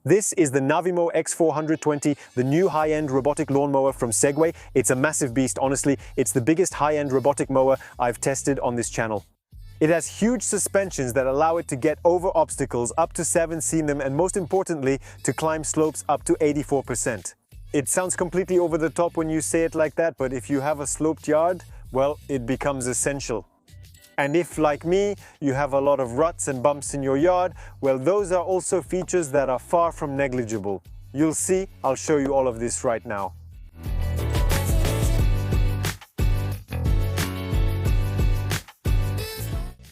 This is the Navimow X420, the new high-end robotic lawnmower from Segway. It's a massive beast, honestly. It's the biggest high-end robotic mower I've tested on this channel. It has huge suspensions that allow it to get over obstacles, up to 7 seam them, and most importantly, to climb slopes up to 84%. It sounds completely over the top when you say it like that, but if you have a sloped yard, well, it becomes essential. And if, like me, you have a lot of ruts and bumps in your yard, well, those are also features that are far from negligible. You'll see, I'll show you all of this right now.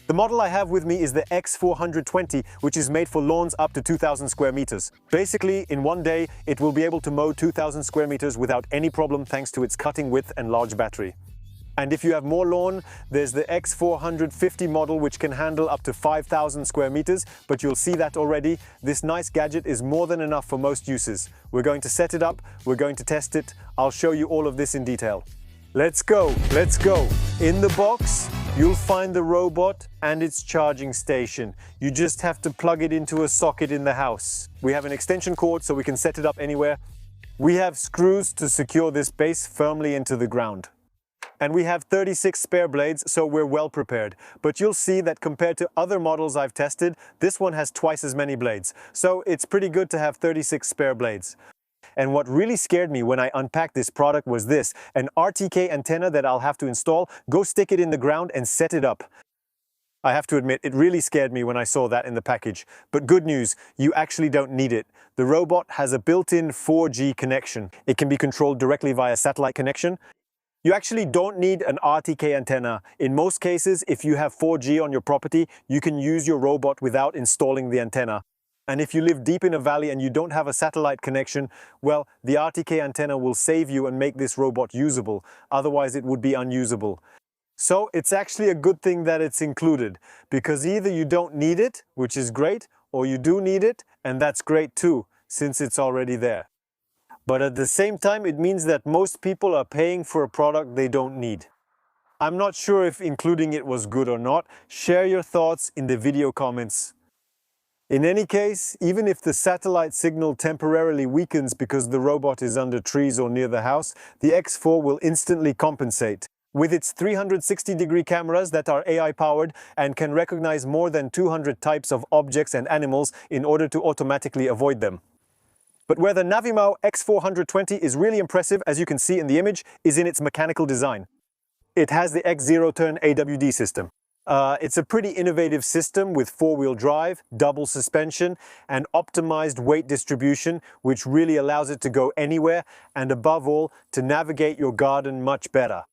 The model I have with me is the X420, which is made for lawns up to 2,000 square meters. Basically, in one day, it will be able to mow 2,000 square meters without any problem thanks to its cutting width and large battery. And if you have more lawn, there's the X450 model, which can handle up to 5,000 square meters, but you'll see that already. This nice gadget is more than enough for most uses. We're going to set it up, we're going to test it. I'll show you all of this in detail. Let's go, let's go. In the box, you'll find the robot and its charging station. You just have to plug it into a socket in the house. We have an extension cord so we can set it up anywhere. We have screws to secure this base firmly into the ground. And we have 36 spare blades, so we're well prepared. But you'll see that compared to other models I've tested, this one has twice as many blades. So it's pretty good to have 36 spare blades. And what really scared me when I unpacked this product was this, an RTK antenna that I'll have to install, go stick it in the ground and set it up. I have to admit, it really scared me when I saw that in the package. But good news, you actually don't need it. The robot has a built-in 4G connection. It can be controlled directly via satellite connection. You actually don't need an RTK antenna. In most cases, if you have 4G on your property, you can use your robot without installing the antenna. And if you live deep in a valley and you don't have a satellite connection, well, the RTK antenna will save you and make this robot usable. Otherwise, it would be unusable. So it's actually a good thing that it's included, because either you don't need it, which is great, or you do need it, and that's great too, since it's already there. But at the same time, it means that most people are paying for a product they don't need. I'm not sure if including it was good or not. Share your thoughts in the video comments. In any case, even if the satellite signal temporarily weakens because the robot is under trees or near the house, the X4 will instantly compensate. With its 360-degree cameras that are AI-powered and can recognize more than 200 types of objects and animals in order to automatically avoid them. But where the Navimow X420 is really impressive, as you can see in the image, is in its mechanical design. It has the X0-turn AWD system. It's a pretty innovative system with 4-wheel drive, double suspension, and optimized weight distribution, which really allows it to go anywhere and, above all, to navigate your garden much better.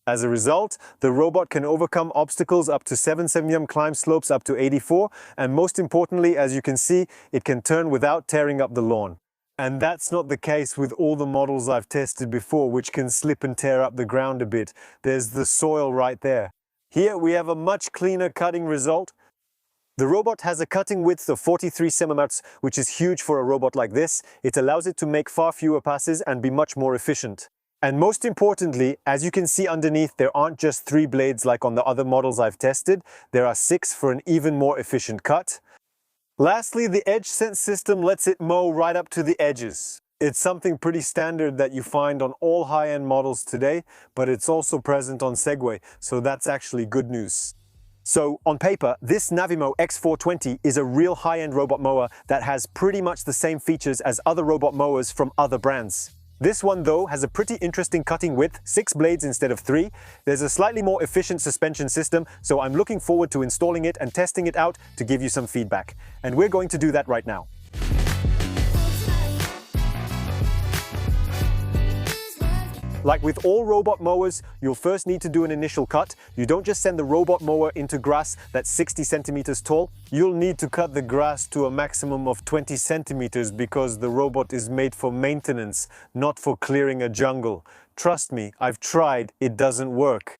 As a result, the robot can overcome obstacles up to 7 cm, climb slopes up to 84, and most importantly, as you can see, it can turn without tearing up the lawn. And that's not the case with all the models I've tested before, which can slip and tear up the ground a bit. There's the soil right there. Here we have a much cleaner cutting result. The robot has a cutting width of 43 cm, which is huge for a robot like this. It allows it to make far fewer passes and be much more efficient. And most importantly, as you can see underneath, there aren't just 3 blades like on the other models I've tested. There are 6 for an even more efficient cut. Lastly, the edge sense system lets it mow right up to the edges. It's something pretty standard that you find on all high-end models today, but it's also present on Segway, so that's actually good news. So, on paper, this Navimow X420 is a real high-end robot mower that has pretty much the same features as other robot mowers from other brands. This one, though, has a pretty interesting cutting width, 6 blades instead of 3. There's a slightly more efficient suspension system, so I'm looking forward to installing it and testing it out to give you some feedback. And we're going to do that right now. Like with all robot mowers, you'll first need to do an initial cut. You don't just send the robot mower into grass that's 60 centimeters tall. You'll need to cut the grass to a maximum of 20 centimeters because the robot is made for maintenance, not for clearing a jungle. Trust me, I've tried, it doesn't work.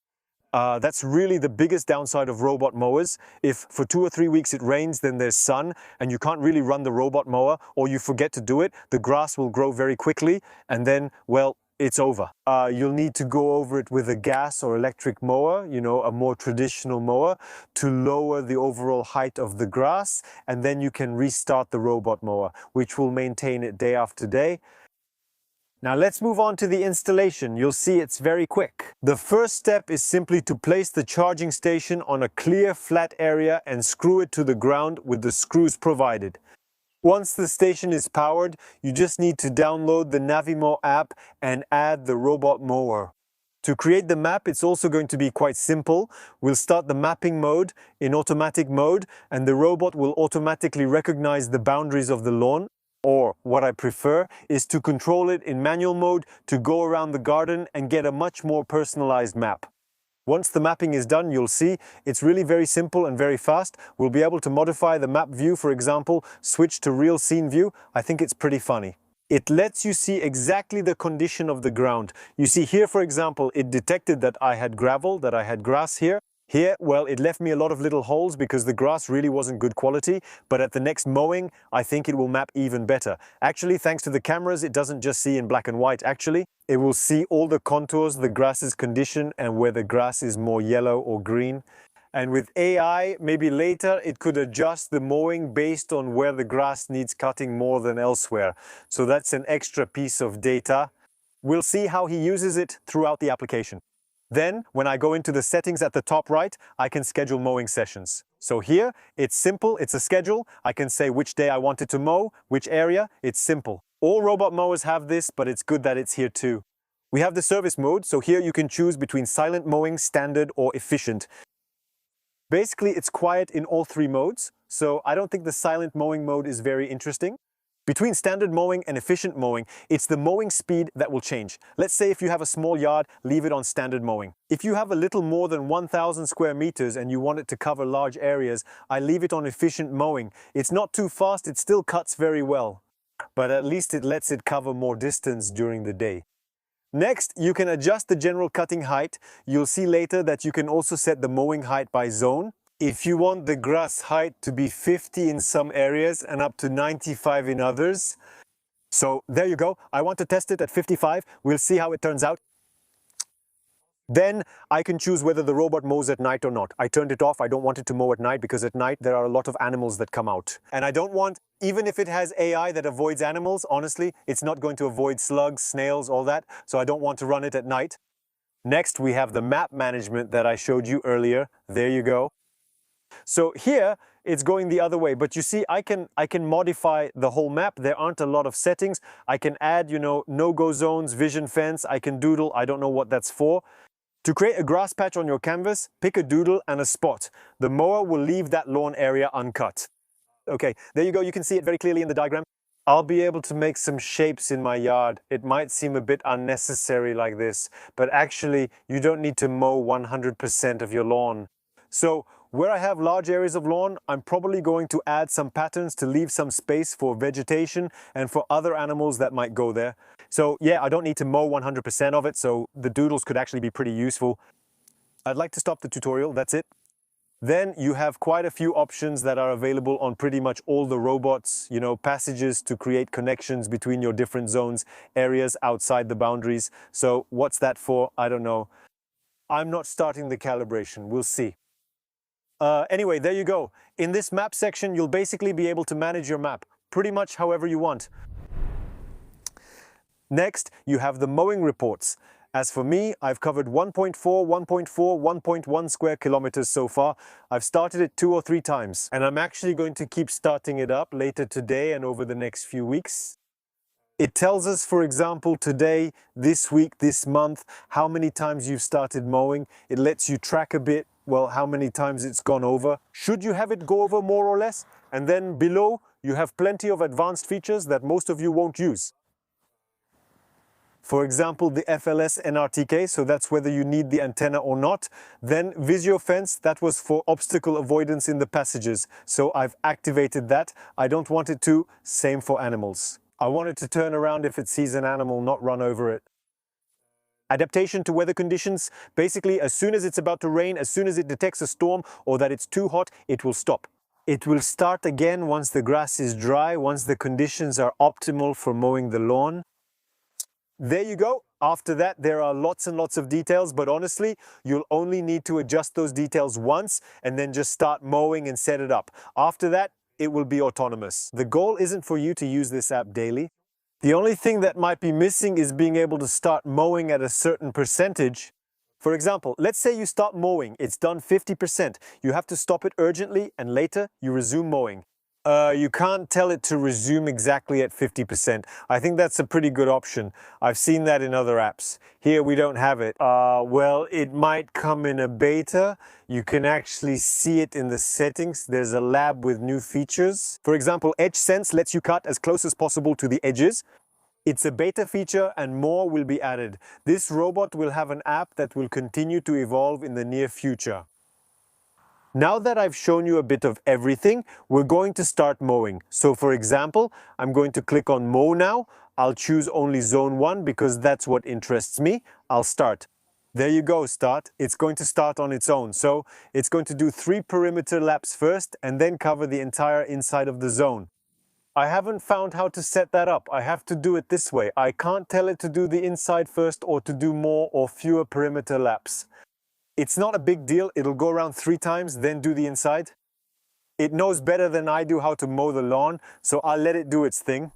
That's really the biggest downside of robot mowers. If for 2 or 3 weeks it rains, then there's sun and you can't really run the robot mower, or you forget to do it, the grass will grow very quickly and then, well, it's over. You'll need to go over it with a gas or electric mower, a more traditional mower, to lower the overall height of the grass, and then you can restart the robot mower, which will maintain it day after day. Now let's move on to the installation. You'll see it's very quick. The first step is simply to place the charging station on a clear, flat area and screw it to the ground with the screws provided. Once the station is powered, you just need to download the Navimow app and add the robot mower. To create the map, it's also going to be quite simple. We'll start the mapping mode in automatic mode, and the robot will automatically recognize the boundaries of the lawn. Or what I prefer is to control it in manual mode to go around the garden and get a much more personalized map. Once the mapping is done, you'll see it's really very simple and very fast. We'll be able to modify the map view, for example, switch to real scene view. I think it's pretty funny. It lets you see exactly the condition of the ground. You see here, for example, it detected that I had gravel, that I had grass here. Here, well, it left me a lot of little holes because the grass really wasn't good quality, but at the next mowing, I think it will map even better. Actually, thanks to the cameras, it doesn't just see in black and white, actually. It will see all the contours, the grass's condition, and where the grass is more yellow or green. And with AI, maybe later, it could adjust the mowing based on where the grass needs cutting more than elsewhere. So that's an extra piece of data. We'll see how he uses it throughout the application. Then, when I go into the settings at the top right, I can schedule mowing sessions. So here, it's simple, it's a schedule. I can say which day I wanted to mow, which area, it's simple. All robot mowers have this, but it's good that it's here too. We have the service mode, so here you can choose between silent mowing, standard, or efficient. Basically, it's quiet in all three modes, so I don't think the silent mowing mode is very interesting. Between standard mowing and efficient mowing, it's the mowing speed that will change. Let's say if you have a small yard, leave it on standard mowing. If you have a little more than 1,000 square meters and you want it to cover large areas, I leave it on efficient mowing. It's not too fast, it still cuts very well, but at least it lets it cover more distance during the day. Next, you can adjust the general cutting height. You'll see later that you can also set the mowing height by zone. If you want the grass height to be 50 in some areas and up to 95 in others. So there you go. I want to test it at 55. We'll see how it turns out. Then I can choose whether the robot mows at night or not. I turned it off. I don't want it to mow at night because at night there are a lot of animals that come out. And I don't want, even if it has AI that avoids animals, honestly, it's not going to avoid slugs, snails, all that. So I don't want to run it at night. Next, we have the map management that I showed you earlier. There you go. So here it's going the other way, but you see I can modify the whole map. There aren't a lot of settings. I can add, no-go zones, vision fence. I can doodle. I don't know what that's for. To create a grass patch on your canvas, pick a doodle and a spot. The mower will leave that lawn area uncut. Okay, there you go. You can see it very clearly in the diagram. I'll be able to make some shapes in my yard. It might seem a bit unnecessary like this, but actually you don't need to mow 100% of your lawn. So where I have large areas of lawn, I'm probably going to add some patterns to leave some space for vegetation and for other animals that might go there. So yeah, I don't need to mow 100% of it, so the doodles could actually be pretty useful. I'd like to stop the tutorial, that's it. Then you have quite a few options that are available on pretty much all the robots, passages to create connections between your different zones, areas outside the boundaries. So what's that for? I don't know. I'm not starting the calibration, we'll see. Anyway, there you go. In this map section, you'll basically be able to manage your map pretty much however you want. Next, you have the mowing reports. As for me, I've covered 1.4, 1.4, 1.1 square kilometers so far. I've started it 2 or 3 times, and I'm actually going to keep starting it up later today and over the next few weeks. It tells us, for example, today, this week, this month, how many times you've started mowing. It lets you track a bit, well, how many times it's gone over. Should you have it go over more or less? And then below, you have plenty of advanced features that most of you won't use. For example, the FLS NRTK, so that's whether you need the antenna or not. Then Visio Fence, that was for obstacle avoidance in the passages. So I've activated that. I don't want it to. Same for animals. I want it to turn around if it sees an animal, not run over it. Adaptation to weather conditions. Basically, as soon as it's about to rain, as soon as it detects a storm or that it's too hot, it will stop. It will start again once the grass is dry, once the conditions are optimal for mowing the lawn. There you go. After that, there are lots and lots of details, but honestly, you'll only need to adjust those details once and then just start mowing and set it up. After that, it will be autonomous. The goal isn't for you to use this app daily. The only thing that might be missing is being able to start mowing at a certain percentage. For example, let's say you start mowing, it's done 50%. You have to stop it urgently and later you resume mowing. You can't tell it to resume exactly at 50%. I think that's a pretty good option. I've seen that in other apps. Here we don't have it. Well, it might come in a beta. You can actually see it in the settings. There's a lab with new features. For example, Edge Sense lets you cut as close as possible to the edges. It's a beta feature and more will be added. This robot will have an app that will continue to evolve in the near future. Now that I've shown you a bit of everything, we're going to start mowing. So for example, I'm going to click on Mow now. I'll choose only Zone 1 because that's what interests me. I'll start. There you go, start. It's going to start on its own. So it's going to do 3 perimeter laps first and then cover the entire inside of the zone. I haven't found how to set that up. I have to do it this way. I can't tell it to do the inside first or to do more or fewer perimeter laps. It's not a big deal. It'll go around 3 times, then do the inside. It knows better than I do how to mow the lawn, so I'll let it do its thing.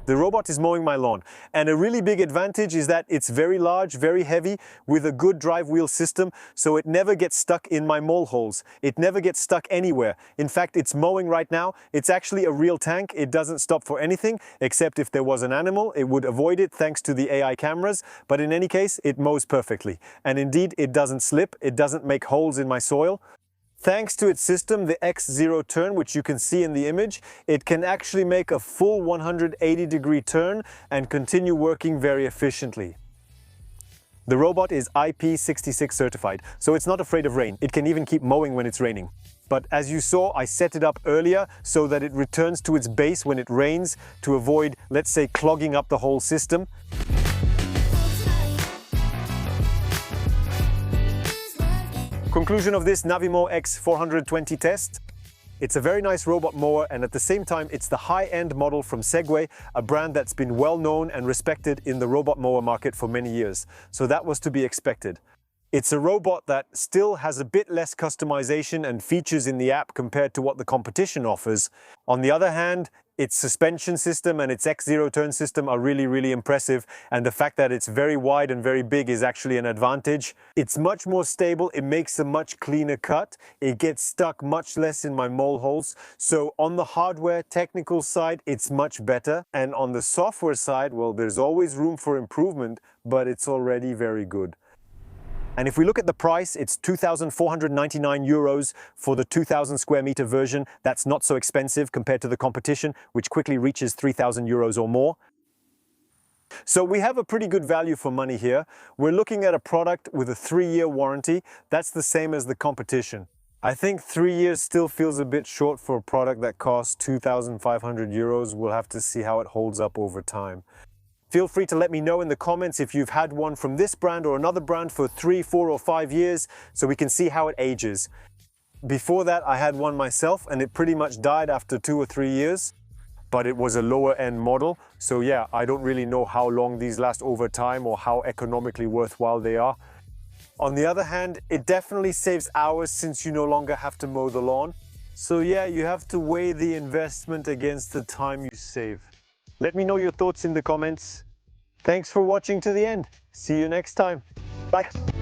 The robot is mowing my lawn, and a really big advantage is that it's very large, very heavy, with a good drive wheel system, so it never gets stuck in my mole holes. It never gets stuck anywhere. In fact, it's mowing right now. It's actually a real tank. It doesn't stop for anything, except if there was an animal, it would avoid it thanks to the AI cameras, but in any case, it mows perfectly. And indeed, it doesn't slip, it doesn't make holes in my soil. Thanks to its system, the X0 turn, which you can see in the image, it can actually make a full 180-degree turn and continue working very efficiently. The robot is IP66 certified, so it's not afraid of rain. It can even keep mowing when it's raining. But as you saw, I set it up earlier so that it returns to its base when it rains to avoid, let's say, clogging up the whole system. Conclusion of this Navimow X420 test. It's a very nice robot mower, and at the same time it's the high-end model from Segway, a brand that's been well known and respected in the robot mower market for many years. So that was to be expected. It's a robot that still has a bit less customization and features in the app compared to what the competition offers. On the other hand, its suspension system and its X0 turn system are really impressive, and the fact that it's very wide and very big is actually an advantage. It's much more stable, it makes a much cleaner cut, it gets stuck much less in my mole holes. So on the hardware technical side, it's much better, and on the software side, well, there's always room for improvement, but it's already very good. And if we look at the price, it's 2,499 euros for the 2,000 square meter version. That's not so expensive compared to the competition, which quickly reaches 3,000 euros or more. So we have a pretty good value for money here. We're looking at a product with a 3-year warranty. That's the same as the competition. I think 3 years still feels a bit short for a product that costs 2,500 euros. We'll have to see how it holds up over time. Feel free to let me know in the comments if you've had one from this brand or another brand for 3, 4 or 5 years, so we can see how it ages. Before that, I had one myself and it pretty much died after 2 or 3 years, but it was a lower end model. So yeah, I don't really know how long these last over time or how economically worthwhile they are. On the other hand, it definitely saves hours since you no longer have to mow the lawn. So yeah, you have to weigh the investment against the time you save. Let me know your thoughts in the comments. Thanks for watching to the end. See you next time. Bye.